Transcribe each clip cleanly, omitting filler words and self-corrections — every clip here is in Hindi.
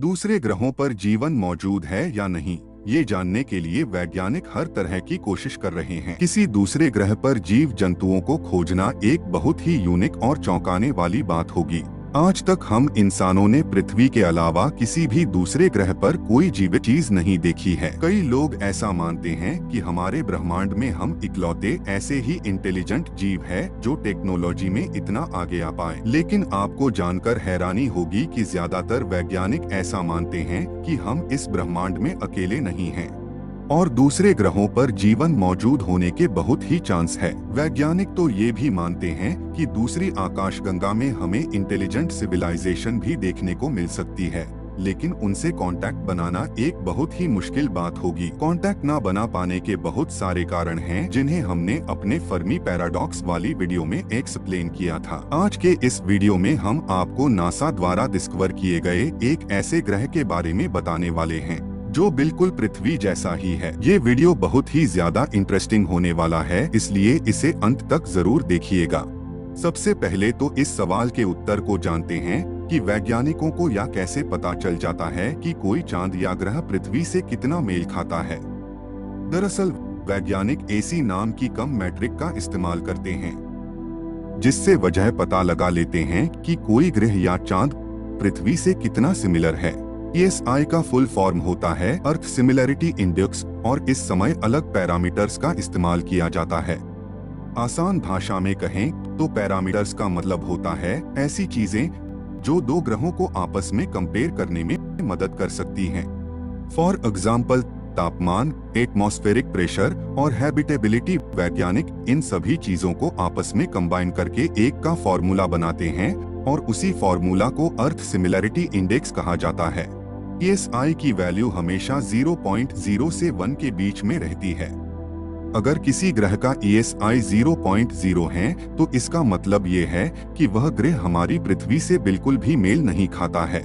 दूसरे ग्रहों पर जीवन मौजूद है या नहीं, ये जानने के लिए वैज्ञानिक हर तरह की कोशिश कर रहे हैं। किसी दूसरे ग्रह पर जीव जंतुओं को खोजना एक बहुत ही यूनिक और चौंकाने वाली बात होगी। आज तक हम इंसानों ने पृथ्वी के अलावा किसी भी दूसरे ग्रह पर कोई जीवित चीज नहीं देखी है। कई लोग ऐसा मानते हैं कि हमारे ब्रह्मांड में हम इकलौते ऐसे ही इंटेलिजेंट जीव है जो टेक्नोलॉजी में इतना आगे आ पाए। लेकिन आपको जानकर हैरानी होगी कि ज्यादातर वैज्ञानिक ऐसा मानते हैं कि हम इस ब्रह्मांड में अकेले नहीं हैं और दूसरे ग्रहों पर जीवन मौजूद होने के बहुत ही चांस है। वैज्ञानिक तो ये भी मानते हैं कि दूसरी आकाशगंगा में हमें इंटेलिजेंट सिविलाइजेशन भी देखने को मिल सकती है, लेकिन उनसे कांटेक्ट बनाना एक बहुत ही मुश्किल बात होगी। कांटेक्ट ना बना पाने के बहुत सारे कारण हैं, जिन्हें हमने अपने फर्मी पैराडॉक्स वाली वीडियो में एक्सप्लेन किया था। आज के इस वीडियो में हम आपको नासा द्वारा डिस्कवर किए गए एक ऐसे ग्रह के बारे में बताने वाले हैं जो बिल्कुल पृथ्वी जैसा ही है। ये वीडियो बहुत ही ज्यादा इंटरेस्टिंग होने वाला है, इसलिए इसे अंत तक जरूर देखिएगा। सबसे पहले तो इस सवाल के उत्तर को जानते हैं कि वैज्ञानिकों को यह कैसे पता चल जाता है कि कोई चांद या ग्रह पृथ्वी से कितना मेल खाता है। दरअसल वैज्ञानिक एसी नाम की कम मैट्रिक का इस्तेमाल करते हैं, जिससे वजह पता लगा लेते हैं कि कोई ग्रह या चांद पृथ्वी से कितना सिमिलर है। ESI का फुल फॉर्म होता है अर्थ सिमिलरिटी इंडेक्स, और इस समय अलग पैरामीटर्स का इस्तेमाल किया जाता है। आसान भाषा में कहें तो पैरामीटर्स का मतलब होता है ऐसी चीजें जो दो ग्रहों को आपस में कंपेयर करने में मदद कर सकती हैं। फॉर एग्जाम्पल तापमान, एटमॉस्फेरिक प्रेशर और हैबिटेबिलिटी। वैज्ञानिक इन सभी चीजों को आपस में कंबाइन करके एक का फॉर्मूला बनाते हैं और उसी फॉर्मूला को अर्थ सिमिलरिटी इंडेक्स कहा जाता है। ESI की वैल्यू हमेशा 0.0 से 1 के बीच में रहती है। अगर किसी ग्रह का ESI 0.0 है तो इसका मतलब ये है कि वह ग्रह हमारी पृथ्वी से बिल्कुल भी मेल नहीं खाता है।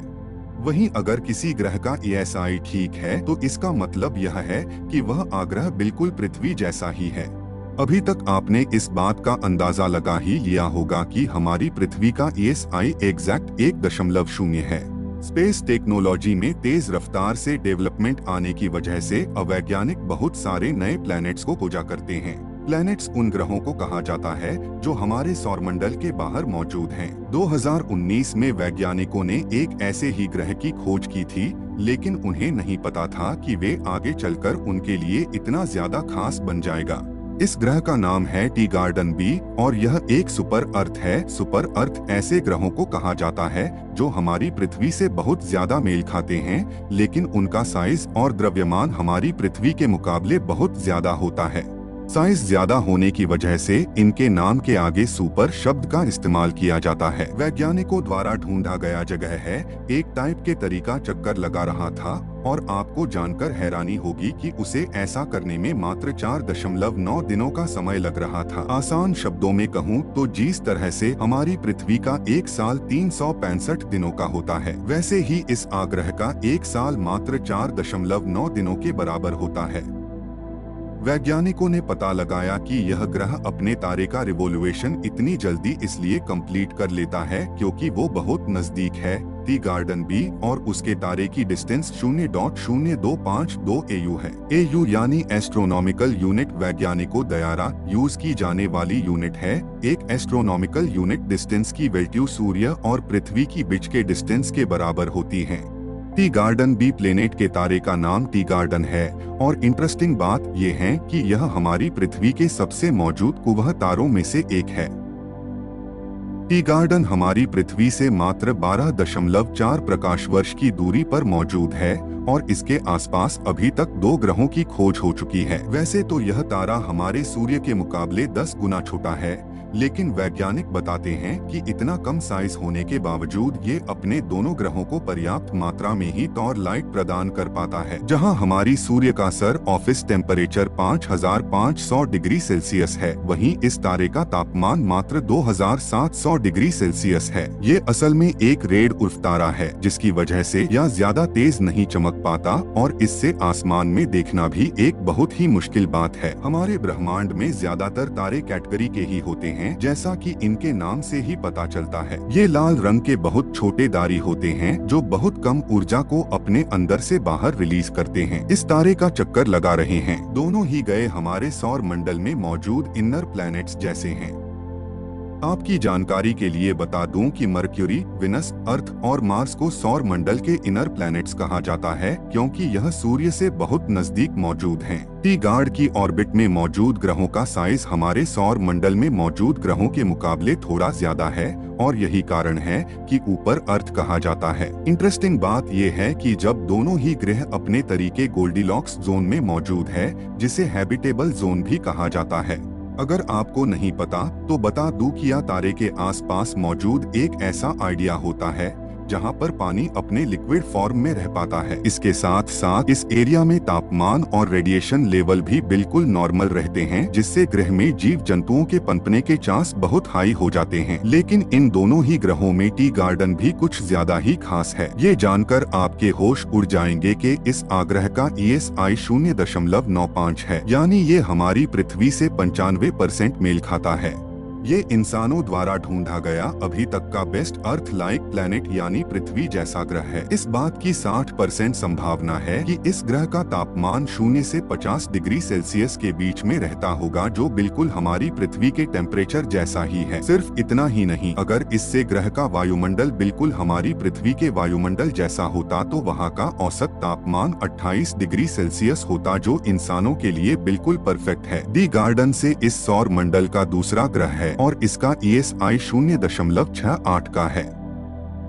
वहीं अगर किसी ग्रह का ESI ठीक है तो इसका मतलब यह है कि वह आग्रह बिल्कुल पृथ्वी जैसा ही है। अभी तक आपने इस बात का अंदाजा लगा ही लिया होगा कि हमारी पृथ्वी का ESI एग्जैक्ट 1.0 है। स्पेस टेक्नोलॉजी में तेज रफ्तार से डेवलपमेंट आने की वजह से अवैज्ञानिक बहुत सारे नए प्लैनेट्स को खोजा करते हैं। प्लैनेट्स उन ग्रहों को कहा जाता है जो हमारे सौरमंडल के बाहर मौजूद हैं। 2019 में वैज्ञानिकों ने एक ऐसे ही ग्रह की खोज की थी, लेकिन उन्हें नहीं पता था कि वे आगे चलकर उनके लिए इतना ज्यादा खास बन जाएगा। इस ग्रह का नाम है टी गार्डन बी और यह एक सुपर अर्थ है। सुपर अर्थ ऐसे ग्रहों को कहा जाता है जो हमारी पृथ्वी से बहुत ज्यादा मेल खाते हैं, लेकिन उनका साइज और द्रव्यमान हमारी पृथ्वी के मुकाबले बहुत ज्यादा होता है। साइज ज्यादा होने की वजह से इनके नाम के आगे सुपर शब्द का इस्तेमाल किया जाता है। वैज्ञानिकों द्वारा ढूंढा गया जगह है एक टाइप के तरीका चक्कर लगा रहा था, और आपको जानकर हैरानी होगी कि उसे ऐसा करने में मात्र 4.9 दिनों का समय लग रहा था। आसान शब्दों में कहूँ तो जिस तरह से हमारी पृथ्वी का एक साल 365 दिनों का होता है, वैसे ही इस आग्रह का एक साल मात्र 4.9 दिनों के बराबर होता है। वैज्ञानिकों ने पता लगाया कि यह ग्रह अपने तारे का रिवोल्यूशन इतनी जल्दी इसलिए कंप्लीट कर लेता है क्योंकि वो बहुत नजदीक है टी गार्डन बी, और उसके तारे की डिस्टेंस 0.0252 AU है। AU यानी एस्ट्रोनॉमिकल यूनिट वैज्ञानिकों द्वारा यूज की जाने वाली यूनिट है। एक एस्ट्रोनॉमिकल यूनिट डिस्टेंस की वैल्यू सूर्य और पृथ्वी की बीच के डिस्टेंस के बराबर होती है। टी गार्डन बी प्लेनेट के तारे का नाम टी गार्डन है, और इंटरेस्टिंग बात यह है कि यह हमारी पृथ्वी के सबसे मौजूद कुवह तारों में से एक है। टी गार्डन हमारी पृथ्वी से मात्र 12.4 प्रकाश वर्ष की दूरी पर मौजूद है, और इसके आसपास अभी तक 2 ग्रहों की खोज हो चुकी है। वैसे तो यह तारा हमारे सूर्य के मुकाबले 10 गुना छोटा है, लेकिन वैज्ञानिक बताते हैं कि इतना कम साइज होने के बावजूद ये अपने दोनों ग्रहों को पर्याप्त मात्रा में ही टॉर लाइट प्रदान कर पाता है। जहां हमारी सूर्य का sir office temperature 5500 degree Celsius है, वहीं इस तारे का तापमान मात्र 2700 डिग्री सेल्सियस है। ये असल में एक रेड उल्फ तारा है, जिसकी वजह से यह ज्यादा तेज नहीं चमक पाता, और इससे आसमान में देखना भी एक बहुत ही मुश्किल बात है। हमारे ब्रह्मांड में ज्यादातर तारे कैटेगरी के ही होते हैं, हैं, जैसा कि इनके नाम से ही पता चलता है। ये लाल रंग के बहुत छोटे तारे होते हैं जो बहुत कम ऊर्जा को अपने अंदर से बाहर रिलीज करते हैं। इस तारे का चक्कर लगा रहे हैं। दोनों ही गए हमारे सौर मंडल में मौजूद इनर प्लैनेट्स जैसे हैं। आपकी जानकारी के लिए बता दूं कि मर्क्यूरी, विनस, अर्थ और मार्स को सौर मंडल के इनर प्लैनेट्स कहा जाता है, क्योंकि यह सूर्य से बहुत नजदीक मौजूद हैं। टी गार्ड की ऑर्बिट में मौजूद ग्रहों का साइज हमारे सौर मंडल में मौजूद ग्रहों के मुकाबले थोड़ा ज्यादा है, और यही कारण है कि ऊपर अर्थ कहा जाता है। इंटरेस्टिंग बात यह है कि जब दोनों ही ग्रह अपने तरीके गोल्डीलॉक्स जोन में मौजूद है, जिसे हैबिटेबल जोन भी कहा जाता है। अगर आपको नहीं पता तो बता दूं कि यह तारे के आसपास मौजूद एक ऐसा आइडिया होता है जहां पर पानी अपने लिक्विड फॉर्म में रह पाता है। इसके साथ साथ इस एरिया में तापमान और रेडिएशन लेवल भी बिल्कुल नॉर्मल रहते हैं, जिससे ग्रह में जीव जंतुओं के पनपने के चांस बहुत हाई हो जाते हैं। लेकिन इन दोनों ही ग्रहों में टी गार्डन भी कुछ ज्यादा ही खास है। ये जानकर आपके होश उड़ जाएंगे कि इस आग्रह का ESI 0.95 है, यानी ये हमारी पृथ्वी से 95% मेल खाता है। ये इंसानों द्वारा ढूंढा गया अभी तक का बेस्ट अर्थ लाइक प्लेनेट यानी पृथ्वी जैसा ग्रह है। इस बात की 60% संभावना है कि इस ग्रह का तापमान 0 से 50 डिग्री सेल्सियस के बीच में रहता होगा, जो बिल्कुल हमारी पृथ्वी के टेम्परेचर जैसा ही है। सिर्फ इतना ही नहीं, अगर इससे ग्रह का वायुमंडल बिल्कुल हमारी पृथ्वी के वायुमंडल जैसा होता तो वहाँ का औसत तापमान 28 डिग्री सेल्सियस होता, जो इंसानों के लिए बिल्कुल परफेक्ट है। डी गार्डन से इस सौर मंडल का दूसरा ग्रह है और इसका ESI 0.68 का है।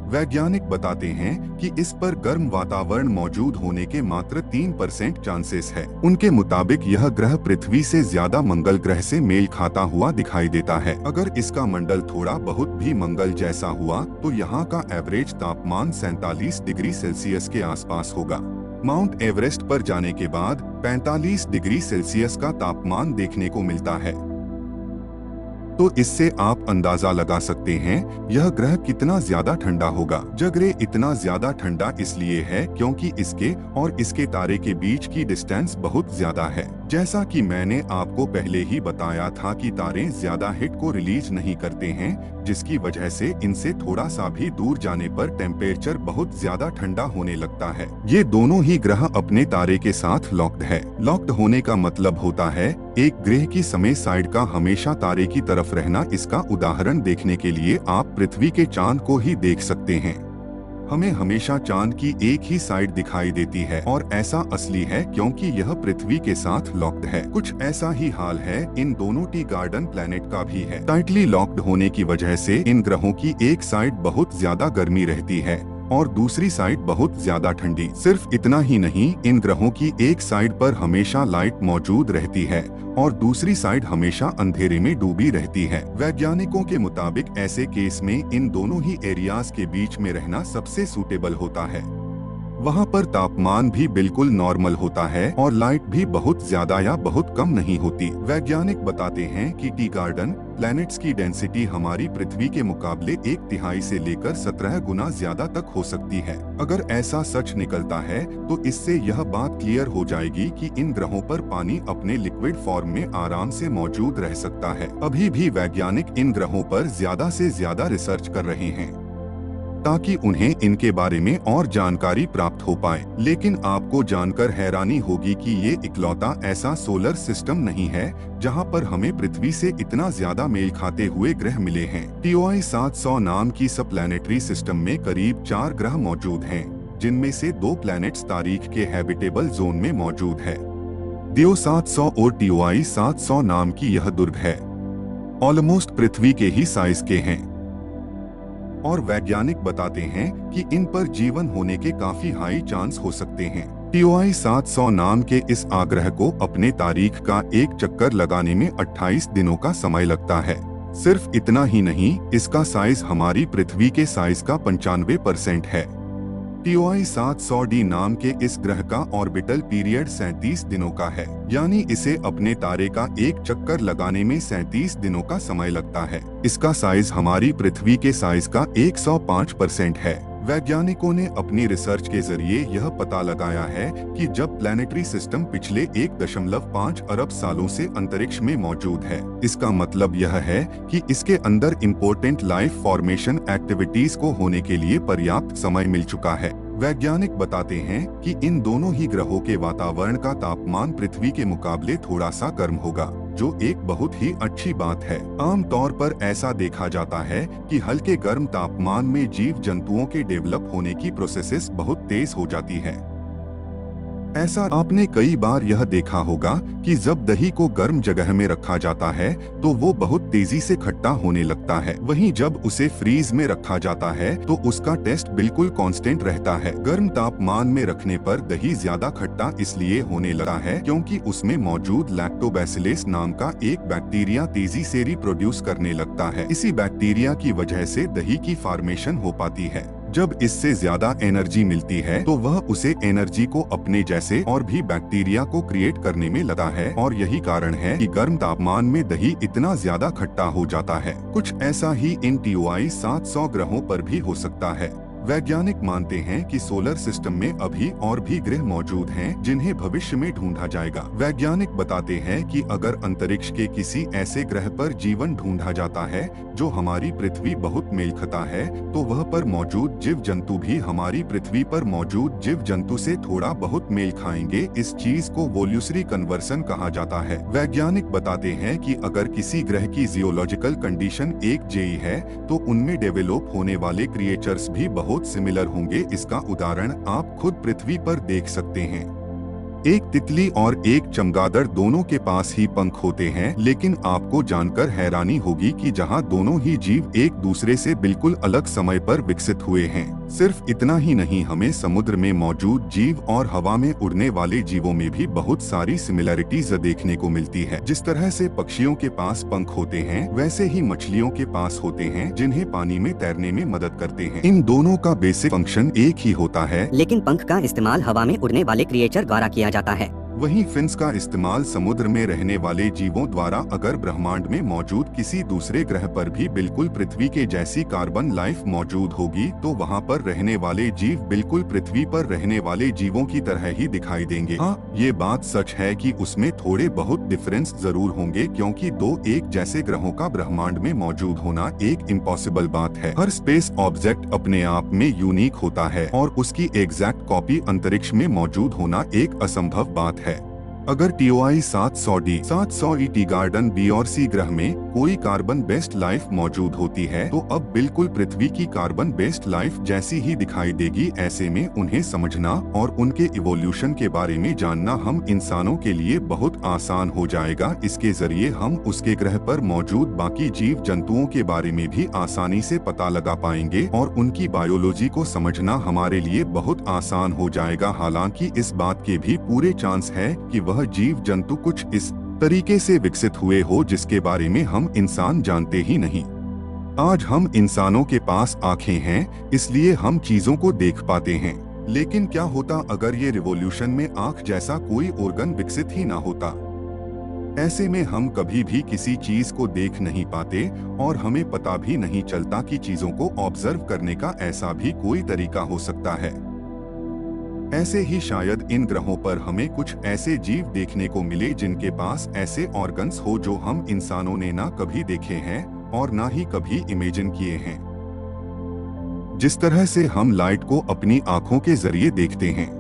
वैज्ञानिक बताते हैं कि इस पर गर्म वातावरण मौजूद होने के मात्र 3% चांसेस है। उनके मुताबिक यह ग्रह पृथ्वी से ज्यादा मंगल ग्रह से मेल खाता हुआ दिखाई देता है। अगर इसका मंडल थोड़ा बहुत भी मंगल जैसा हुआ तो यहाँ का एवरेज तापमान 47 डिग्री सेल्सियस के आसपास होगा। माउंट एवरेस्ट पर जाने के बाद 45 डिग्री सेल्सियस का तापमान देखने को मिलता है। तो इससे आप अंदाजा लगा सकते हैं यह ग्रह कितना ज्यादा ठंडा होगा। जगरे इतना ज्यादा ठंडा इसलिए है क्योंकि इसके और इसके तारे के बीच की डिस्टेंस बहुत ज्यादा है। जैसा कि मैंने आपको पहले ही बताया था कि तारे ज्यादा हीट को रिलीज नहीं करते हैं, जिसकी वजह से इनसे थोड़ा सा भी दूर जाने पर टेम्परेचर बहुत ज्यादा ठंडा होने लगता है। ये दोनों ही ग्रह अपने तारे के साथ लॉक्ड है। लॉक्ड होने का मतलब होता है एक ग्रह की समय साइड का हमेशा तारे की तरफ रहना। इसका उदाहरण देखने के लिए आप पृथ्वी के चांद को ही देख सकते हैं। हमें हमेशा चांद की एक ही साइड दिखाई देती है और ऐसा असली है क्योंकि यह पृथ्वी के साथ लॉक्ड है। कुछ ऐसा ही हाल है इन दोनों टी गार्डन प्लेनेट का भी है। टाइटली लॉक्ड होने की वजह से इन ग्रहों की एक साइड बहुत ज्यादा गर्मी रहती है और दूसरी साइड बहुत ज्यादा ठंडी। सिर्फ इतना ही नहीं, इन ग्रहों की एक साइड पर हमेशा लाइट मौजूद रहती है और दूसरी साइड हमेशा अंधेरे में डूबी रहती है। वैज्ञानिकों के मुताबिक ऐसे केस में इन दोनों ही एरियाज के बीच में रहना सबसे सूटेबल होता है। वहाँ पर तापमान भी बिल्कुल नॉर्मल होता है और लाइट भी बहुत ज्यादा या बहुत कम नहीं होती। वैज्ञानिक बताते हैं कि टी गार्डन प्लैनेट्स की डेंसिटी हमारी पृथ्वी के मुकाबले 1/3 से लेकर 17 गुना ज्यादा तक हो सकती है। अगर ऐसा सच निकलता है तो इससे यह बात क्लियर हो जाएगी कि इन ग्रहों पर पानी अपने लिक्विड फॉर्म में आराम से मौजूद रह सकता है। अभी भी वैज्ञानिक इन ग्रहों पर ज्यादा से ज्यादा रिसर्च कर रहे हैं ताकि उन्हें इनके बारे में और जानकारी प्राप्त हो पाए। लेकिन आपको जानकर हैरानी होगी कि ये इकलौता ऐसा सोलर सिस्टम नहीं है जहां पर हमें पृथ्वी से इतना ज्यादा मेल खाते हुए ग्रह मिले हैं। TOI 700 नाम की सब प्लैनेटरी सिस्टम में करीब 4 ग्रह मौजूद हैं, जिनमें से 2 प्लैनेट्स तारीख के हैबिटेबल जोन में मौजूद है। DIO 700 और TOI 700 नाम की यह दुर्ग है, ऑलमोस्ट पृथ्वी के ही साइज के हैं और वैज्ञानिक बताते हैं कि इन पर जीवन होने के काफी हाई चांस हो सकते हैं। TOI 700 नाम के इस आग्रह को अपने तारीख का एक चक्कर लगाने में 28 दिनों का समय लगता है। सिर्फ इतना ही नहीं, इसका साइज हमारी पृथ्वी के साइज का 95% है। TOI 700D नाम के इस ग्रह का ऑर्बिटल पीरियड 37 दिनों का है, यानी इसे अपने तारे का एक चक्कर लगाने में 37 दिनों का समय लगता है। इसका साइज हमारी पृथ्वी के साइज का 105% है। वैज्ञानिकों ने अपनी रिसर्च के जरिए यह पता लगाया है कि जब प्लैनेटरी सिस्टम पिछले 1.5 अरब सालों से अंतरिक्ष में मौजूद है, इसका मतलब यह है कि इसके अंदर इम्पोर्टेंट लाइफ फॉर्मेशन एक्टिविटीज को होने के लिए पर्याप्त समय मिल चुका है। वैज्ञानिक बताते हैं कि इन दोनों ही ग्रहों के वातावरण का तापमान पृथ्वी के मुकाबले थोड़ा सा गर्म होगा, जो एक बहुत ही अच्छी बात है। आमतौर पर ऐसा देखा जाता है कि हल्के गर्म तापमान में जीव जंतुओं के डेवलप होने की प्रोसेसेस बहुत तेज हो जाती है। ऐसा आपने कई बार यह देखा होगा कि जब दही को गर्म जगह में रखा जाता है तो वो बहुत तेजी से खट्टा होने लगता है। वहीं जब उसे फ्रीज में रखा जाता है तो उसका टेस्ट बिल्कुल कांस्टेंट रहता है। गर्म तापमान में रखने पर दही ज्यादा खट्टा इसलिए होने लगा है क्योंकि उसमें मौजूद लैक्टोबैसिलस नाम का एक बैक्टीरिया तेजी से रिप्रोड्यूस करने लगता है। इसी बैक्टीरिया की वजह से दही की फॉर्मेशन हो पाती है। जब इससे ज्यादा एनर्जी मिलती है तो वह उसे एनर्जी को अपने जैसे और भी बैक्टीरिया को क्रिएट करने में लगा है, और यही कारण है कि गर्म तापमान में दही इतना ज्यादा खट्टा हो जाता है। कुछ ऐसा ही इन TOI 700 ग्रहों पर भी हो सकता है। वैज्ञानिक मानते हैं कि सोलर सिस्टम में अभी और भी ग्रह मौजूद हैं जिन्हें भविष्य में ढूंढा जाएगा। वैज्ञानिक बताते हैं कि अगर अंतरिक्ष के किसी ऐसे ग्रह पर जीवन ढूंढा जाता है जो हमारी पृथ्वी बहुत मेल खाता है तो वह पर मौजूद जीव जंतु भी हमारी पृथ्वी पर मौजूद जीव जंतु से थोड़ा बहुत मेल खाएंगे। इस चीज को वोल्यूशरी कन्वर्सन कहा जाता है। वैज्ञानिक बताते हैं कि अगर किसी ग्रह की जियोलॉजिकल कंडीशन एक जैसी है तो उनमें डेवलप होने वाले क्रिएचर्स भी बहुत सिमिलर होंगे। इसका उदाहरण आप खुद पृथ्वी पर देख सकते हैं। एक तितली और एक चमगादड़ दोनों के पास ही पंख होते हैं, लेकिन आपको जानकर हैरानी होगी कि जहां दोनों ही जीव एक दूसरे से बिल्कुल अलग समय पर विकसित हुए हैं। सिर्फ इतना ही नहीं, हमें समुद्र में मौजूद जीव और हवा में उड़ने वाले जीवों में भी बहुत सारी सिमिलरिटीज देखने को मिलती है। जिस तरह से पक्षियों के पास पंख होते हैं वैसे ही मछलियों के पास होते हैं जिन्हें पानी में तैरने में मदद करते हैं। इन दोनों का बेसिक फंक्शन एक ही होता है, लेकिन पंख का इस्तेमाल हवा में उड़ने वाले क्रिएचर द्वारा किया जाता है। वहीं फिन्स का इस्तेमाल समुद्र में रहने वाले जीवों द्वारा अगर ब्रह्मांड में मौजूद किसी दूसरे ग्रह पर भी बिल्कुल पृथ्वी के जैसी कार्बन लाइफ मौजूद होगी तो वहां पर रहने वाले जीव बिल्कुल पृथ्वी पर रहने वाले जीवों की तरह ही दिखाई देंगे। हाँ, ये बात सच है कि उसमें थोड़े बहुत डिफरेंस जरूर होंगे क्योंकि दो एक जैसे ग्रहों का ब्रह्मांड में मौजूद होना एक इम्पॉसिबल बात है। हर स्पेस ऑब्जेक्ट अपने आप में यूनिक होता है और उसकी एग्जैक्ट कॉपी अंतरिक्ष में मौजूद होना एक असंभव बात है। अगर TOI 700D 700 tea garden B और C ग्रह में कोई कार्बन बेस्ड लाइफ मौजूद होती है तो अब बिल्कुल पृथ्वी की कार्बन बेस्ड लाइफ जैसी ही दिखाई देगी। ऐसे में उन्हें समझना और उनके इवोल्यूशन के बारे में जानना हम इंसानों के लिए बहुत आसान हो जाएगा। इसके जरिए हम उसके ग्रह पर मौजूद बाकी जीव जंतुओं के बारे में भी आसानी से पता लगा पाएंगे और उनकी बायोलॉजी को समझना हमारे लिए बहुत आसान हो जाएगा। हालांकि इस बात के भी पूरे चांस है कि वह जीव जंतु कुछ इस तरीके से विकसित हुए हो जिसके बारे में हम इंसान जानते ही नहीं। आज हम इंसानों के पास आंखें हैं इसलिए हम चीजों को देख पाते हैं, लेकिन क्या होता अगर ये रिवॉल्यूशन में आंख जैसा कोई ऑर्गन विकसित ही ना होता। ऐसे में हम कभी भी किसी चीज को देख नहीं पाते और हमें पता भी नहीं चलता कि चीजों को ऑब्जर्व करने का ऐसा भी कोई तरीका हो सकता है। ऐसे ही शायद इन ग्रहों पर हमें कुछ ऐसे जीव देखने को मिले जिनके पास ऐसे ऑर्गन्स हो जो हम इंसानों ने ना कभी देखे हैं और ना ही कभी इमेजिन किए हैं। जिस तरह से हम लाइट को अपनी आंखों के जरिए देखते हैं,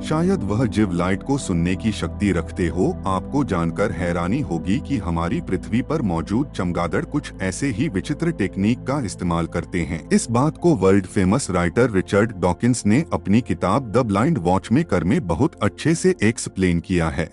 शायद वह जीव लाइट को सुनने की शक्ति रखते हो। आपको जानकर हैरानी होगी कि हमारी पृथ्वी पर मौजूद चमगादड़ कुछ ऐसे ही विचित्र टेक्निक का इस्तेमाल करते हैं। इस बात को world famous writer Richard Dawkins ने अपनी किताब द ब्लाइंड वॉचमेकर में बहुत अच्छे से एक्सप्लेन किया है।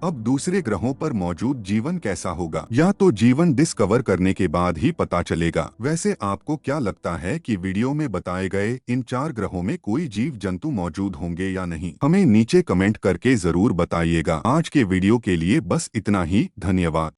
अब दूसरे ग्रहों पर मौजूद जीवन कैसा होगा, या तो जीवन डिस्कवर करने के बाद ही पता चलेगा। वैसे आपको क्या लगता है कि वीडियो में बताए गए इन 4 ग्रहों में कोई जीव जंतु मौजूद होंगे या नहीं? हमें नीचे कमेंट करके जरूर बताइएगा। आज के वीडियो के लिए बस इतना ही। धन्यवाद।